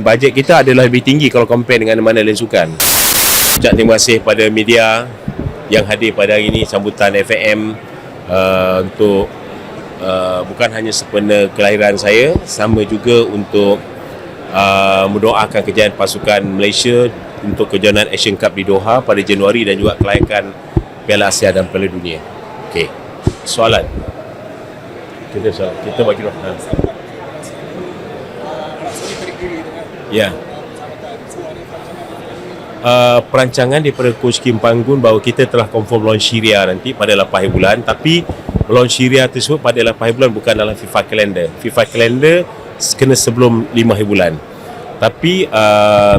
bajet kita adalah lebih tinggi kalau compare dengan mana lain sukan. Ucap terima kasih pada media yang hadir pada hari ini sambutan FAM untuk bukan hanya sempena kelahiran saya, sama juga untuk mendoakan kejayaan pasukan Malaysia untuk kejohanan Asian Cup di Doha pada Januari dan juga kelayakan Piala Asia dan Piala Dunia. Okey, soalan. Kita bagi roh. Ya. Perancangan daripada Coach Kim Panggun bahawa kita telah confirm launch Syria nanti pada 8 hari bulan, tapi launch Syria tersebut pada 8 hari bulan bukan dalam FIFA kalender. FIFA kalender kena sebelum 5 hari bulan. Tapi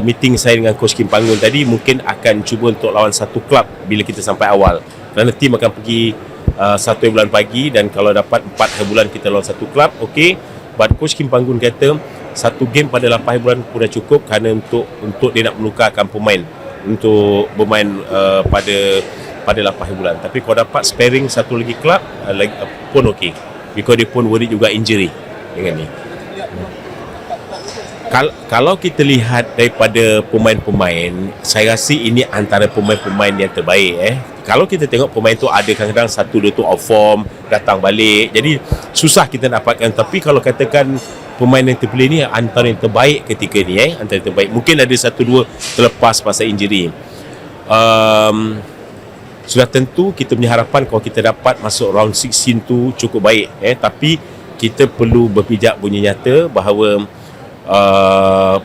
meeting saya dengan Coach Kim Panggun tadi mungkin akan cuba untuk lawan satu klub bila kita sampai awal. Kerana tim akan pergi 1 hari bulan pagi, dan kalau dapat 4 hari bulan kita lawan satu klub, okey. But Coach Kim Panggun kata satu game pada 8 hari bulan pun dah cukup, kerana untuk dia nak menukarkan pemain untuk bermain pada 8 hari bulan. Tapi kalau dapat sparing satu lagi klub pun okey, because dia pun worried juga injury dengan ni. Kalau kita lihat daripada pemain-pemain, saya rasa ini antara pemain-pemain yang terbaik. Kalau kita tengok pemain tu ada kadang-kadang 1-2 tu off form, datang balik, jadi susah kita dapatkan. Tapi kalau katakan pemain yang terpilih ni antara yang terbaik ketika ni, antara yang terbaik. Mungkin ada 1-2 terlepas pasal injury. Sudah tentu kita punya harapan kalau kita dapat masuk round 16 tu cukup baik. Tapi kita perlu berpijak bunyi nyata bahawa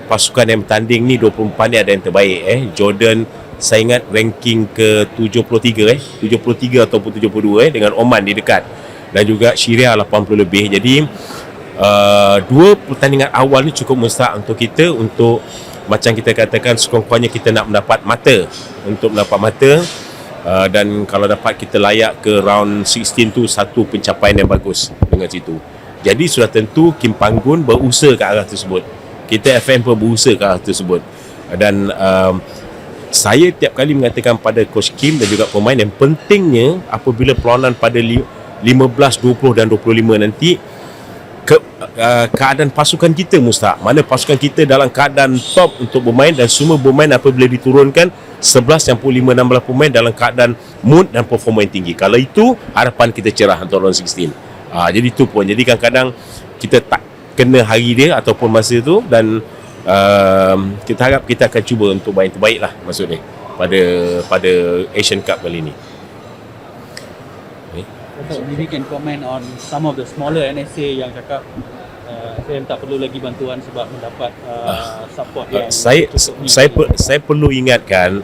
pasukan yang bertanding ni 24 ni ada yang terbaik. Jordan saya ingat ranking ke 73 73 ataupun 72 dengan Oman di dekat, dan juga Syria 80 lebih. Jadi dua pertandingan awal ni cukup mustahak untuk kita, untuk macam kita katakan sekurang-kurangnya kita nak mendapat mata, dan kalau dapat kita layak ke round 16 tu satu pencapaian yang bagus dengan situ. Jadi sudah tentu Kim Panggun berusaha ke arah tersebut, kita FM pun berusaha ke arah tersebut, dan saya tiap kali mengatakan pada Coach Kim dan juga pemain yang pentingnya apabila perlawanan pada 15, 20 dan 25 nanti keadaan pasukan kita mustahak. Mana pasukan kita dalam keadaan top untuk bermain, dan semua bermain apabila diturunkan 11 yang 16 pemain dalam keadaan mood dan performa yang tinggi. Kalau itu harapan kita cerah untuk round 16. Jadi itu pun. Jadi kadang-kadang kita tak kena hari dia ataupun masa tu, dan kita harap kita akan cuba untuk main terbaik lah maksudnya pada Asian Cup kali ni. Maybe can comment on some of the smaller NSA yang cakap saya tak perlu lagi bantuan sebab mendapat support yang saya perlu ingatkan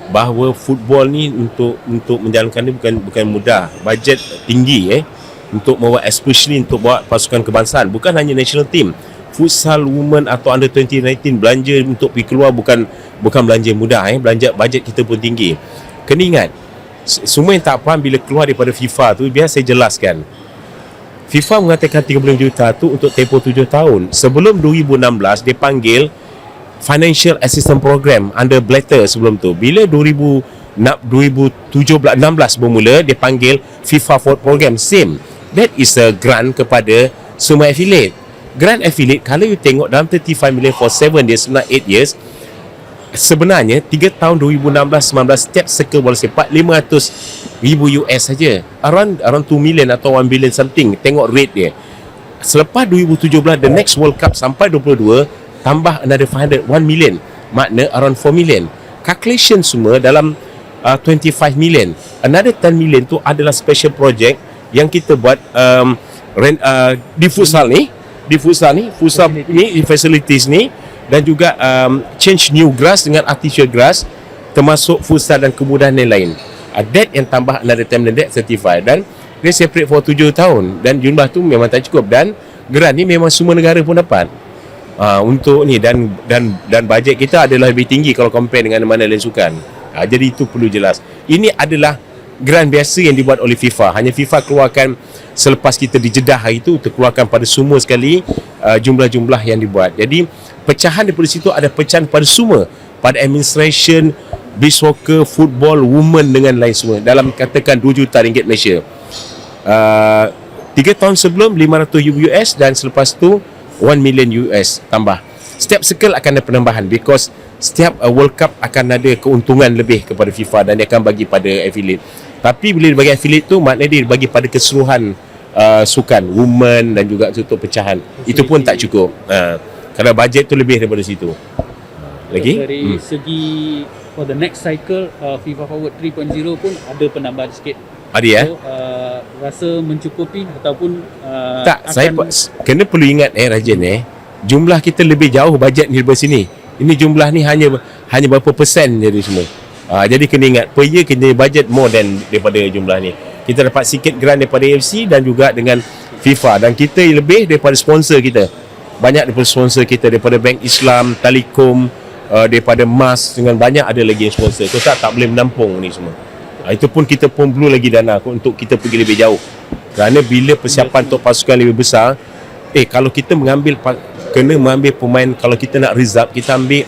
bahawa football ni untuk menjalankan ni bukan mudah. Bajet tinggi untuk membuat, especially untuk buat pasukan kebangsaan, bukan hanya national team. Futsal women atau under 2019 belanja untuk pergi keluar bukan belanja mudah. Belanja bajet kita pun tinggi. Kena ingat, semua yang tak faham bila keluar daripada FIFA tu, biar saya jelaskan. FIFA mengatakan 35 juta tu untuk tempoh 7 tahun. Sebelum 2016 dia panggil Financial Assistance Program under Blatter sebelum tu. Bila 2016 bermula, dia panggil FIFA Forward Program. Same. That is a grant kepada semua affiliate. Grant affiliate, kalau you tengok dalam 35 million for 7 years, 8 years, sebenarnya 3 tahun 2016-19 setiap circle bola sepak 500,000 US saja, around 2 million atau 1 billion something. Tengok rate dia. Selepas 2017 the next World Cup sampai 22 tambah another 1 million, makna around 4 million. Calculation semua dalam 25 million. Another 10 million tu adalah special project yang kita buat di futsal ni, facilities ni, dan juga change new grass dengan artificial grass, termasuk futsal dan kemudahan yang lain. That yang tambah another time dan that certified, dan dia separate for 7 tahun, dan jumlah tu memang tak cukup, dan grant ni memang semua negara pun dapat untuk ni, dan bajet kita adalah lebih tinggi kalau compare dengan mana lain sukan. Jadi itu perlu jelas. Ini adalah grant biasa yang dibuat oleh FIFA. Hanya FIFA keluarkan selepas kita dijedah hari itu, untuk keluarkan pada semua sekali jumlah-jumlah yang dibuat. Jadi pecahan daripada situ ada pecahan pada semua, pada administration, beach soccer, football, women dengan lain semua, dalam katakan 2 juta ringgit Malaysia. 3 tahun sebelum 500 US, dan selepas tu 1 million US tambah. setiap circle akan ada penambahan, because setiap World Cup akan ada keuntungan lebih kepada FIFA dan dia akan bagi pada affiliate. Tapi bila dia bagi affiliate tu, maknanya dia bagi pada keseluruhan sukan, women dan juga untuk pecahan. Itu pun tak cukup. Kerana bajet tu lebih daripada situ. Lagi? Dari segi for the next cycle, FIFA Forward 3.0 pun ada penambahan sikit. Ada ya? So, rasa mencukupi ataupun Tak, saya kena perlu ingat Rajan, jumlah kita lebih jauh bajet ni daripada sini. Ini jumlah ni hanya berapa persen je dia semua. Jadi kena ingat, per year kena bajet more than daripada jumlah ni. Kita dapat sikit grant daripada AFC dan juga dengan FIFA, dan kita lebih daripada sponsor kita. Banyak daripada sponsor kita, daripada Bank Islam, Telekom, daripada MAS, dengan banyak ada lagi yang sponsor. So tak boleh menampung ni semua. Itu pun kita pun perlu lagi dana untuk kita pergi lebih jauh. Kerana bila persiapan untuk pasukan lebih besar, kalau kita kena mengambil pemain, kalau kita nak result, kita ambil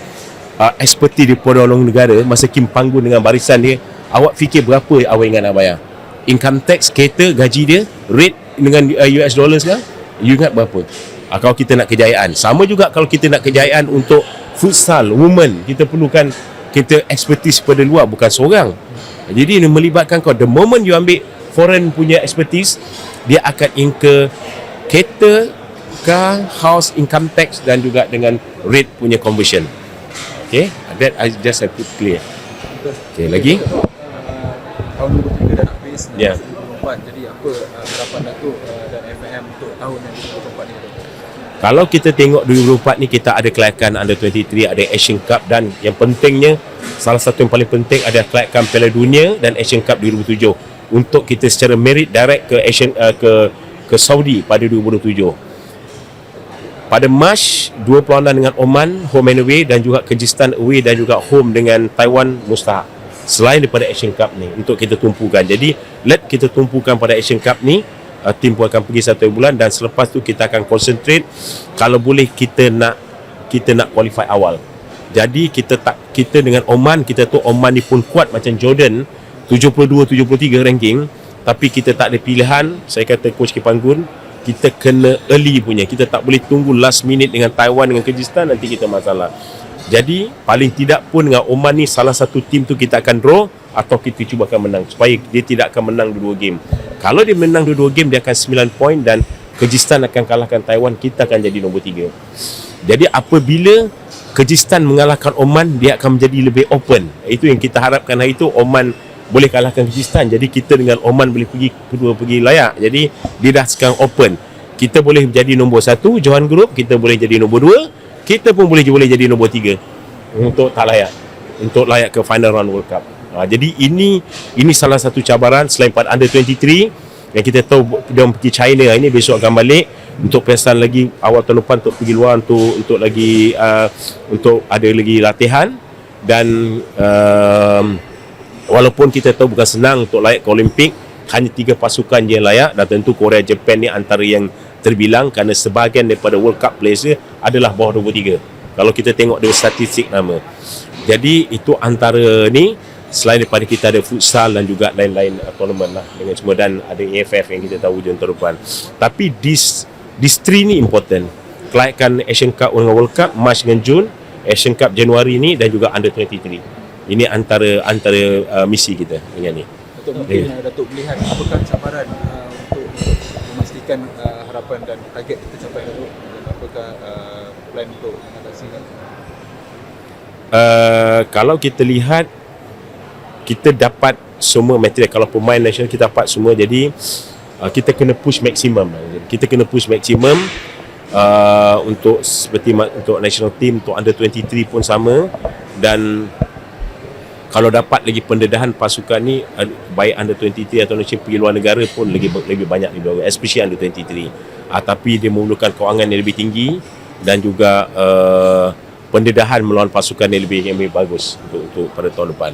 expertise di Pulau Negara. Masa Kim Panggun dengan barisan dia, awak fikir berapa awak ingat nak bayar? Income tax, kereta, gaji dia, rate dengan US dollar sekarang, you ingat berapa? Kalau kita nak kejayaan. Sama juga kalau kita nak kejayaan untuk futsal, women, kita perlukan kita expertise pada luar, bukan seorang. Jadi ini melibatkan kau. The moment you ambil foreign punya expertise, dia akan incur kereta, car, house, income tax dan juga dengan rate punya conversion. Okay, that I just have put clear. Okay, lagi? Tahun 2003 dah nak habis, Ya. 2024. Jadi apa harapan Datuk dan FAM untuk tahun yang 2024 ni? Kalau kita tengok 2024 ni, kita ada kelayakan Under 23, ada Asian Cup, dan yang pentingnya, salah satu yang paling penting ada kelayakan Piala Dunia dan Asian Cup 2007 untuk kita secara merit direct ke ke Saudi pada 2027. Pada Mac, 2 perlawanan dengan Oman home and away, dan juga Kyrgyzstan away, dan juga home dengan Taiwan mustahak. Selain daripada Asian Cup ni untuk kita tumpukan. Jadi let kita tumpukan pada Asian Cup ni. Tim pun akan pergi 1 bulan, dan selepas tu kita akan concentrate, kalau boleh kita nak qualify awal. Jadi kita dengan Oman, kita tu Oman ni pun kuat macam Jordan, 72-73 ranking, tapi kita tak ada pilihan. Saya kata Coach Kipanggun, kita kena early punya. Kita tak boleh tunggu last minute dengan Taiwan, dengan Kyrgyzstan, nanti kita masalah. Jadi paling tidak pun dengan Oman ni, salah satu tim tu kita akan draw atau kita cuba akan menang, supaya dia tidak akan menang dua game. Kalau dia menang dua game, dia akan 9 poin, dan Kyrgyzstan akan kalahkan Taiwan, kita akan jadi nombor 3. Jadi apabila Kyrgyzstan mengalahkan Oman, dia akan menjadi lebih open. Itu yang kita harapkan hari itu, Oman boleh kalahkan Kyrgyzstan. Jadi kita dengan Oman boleh pergi layak. Jadi dia dah sekarang open. Kita boleh jadi nombor 1 Johan Group, kita boleh jadi nombor 2, kita pun boleh jadi nombor 3 untuk tak layak, untuk layak ke final round World Cup. Jadi ini salah satu cabaran selain pada Under 23 yang kita tahu dia pergi China ini, besok akan balik untuk pesan lagi awal tahun depan untuk pergi luar untuk lagi untuk ada lagi latihan. Dan walaupun kita tahu bukan senang untuk layak ke Olimpik, hanya 3 pasukan je yang layak, dan tentu Korea, Japan ni antara yang terbilang, kerana sebahagian daripada World Cup players adalah bawah 23 kalau kita tengok dari statistik nama. Jadi itu antara ni, selain daripada kita ada futsal dan juga lain-lain tournament lah dengan semua, dan ada AFF yang kita tahu tahun depan. Tapi these 3 ni important. Kelayakan Asian Cup dengan World Cup Mac dengan Jun, Asian Cup Januari ni, dan juga Under 23. Ini antara misi kita dengan ni. Datuk, mungkin Datuk melihat apakah cabaran untuk memastikan harapan dan target kita capai, Datuk, dan apakah plan untuk mengatasinya? Kalau kita lihat, kita dapat semua material. Kalau pemain nasional kita dapat semua, jadi kita kena push maksimum. Kita kena push maksimum untuk seperti untuk national team, untuk Under 23 pun sama. Dan kalau dapat lagi pendedahan pasukan ni, baik Under 23 atau national pergi luar negara pun lebih banyak lebih bagus, especially Under 23. Tapi dia memerlukan kewangan yang lebih tinggi, dan juga pendedahan melawan pasukan yang lebih bagus untuk pada tahun depan.